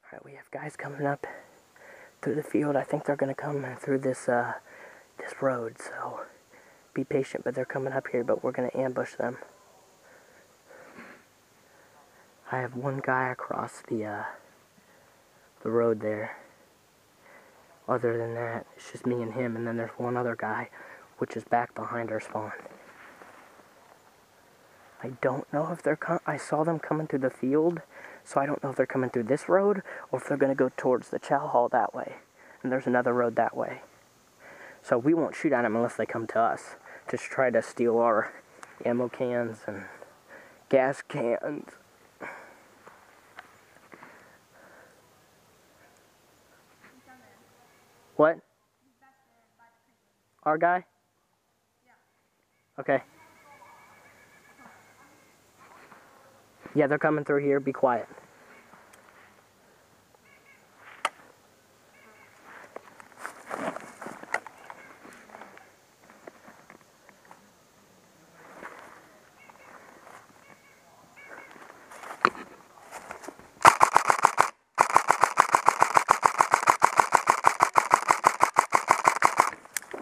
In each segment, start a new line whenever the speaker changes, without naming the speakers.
Alright, we have guys coming up through the field. I think they're going to come through this road, so be patient. But they're coming up here, but we're going to ambush them. I have one guy across the road there. Other than that, it's just me and him, and then there's one other guy, which is back behind our spawn. I don't know if they're I saw them coming through the field, so I don't know if they're coming through this road or if they're going to go towards the chow hall that way. And there's another road that way. So we won't shoot at them unless they come to us to try to steal our ammo cans and gas cans. What? Our guy? Okay. Yeah, they're coming through here. Be quiet.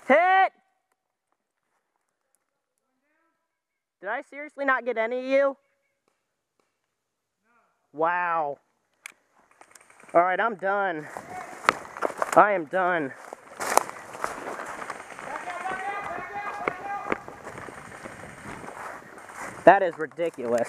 Hit! Did I seriously not get any of you? Wow. Alright, I'm done. I am done. That is ridiculous.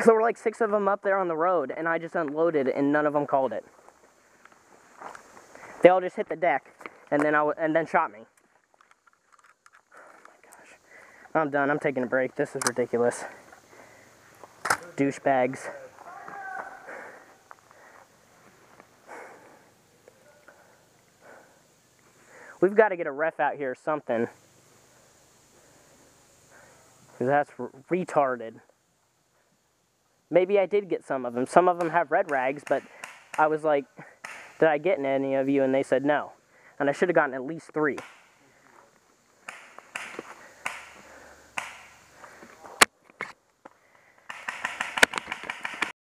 There were like 6 of them up there on the road, and I just unloaded, and none of them called it. They all just hit the deck, and then shot me. Oh my gosh. I'm done. I'm taking a break. This is ridiculous. Douchebags. We've got to get a ref out here or something. Because that's retarded. Maybe I did get some of them. Some of them have red rags, but I was like, did I get any of you? And they said no. And I should have gotten at least 3.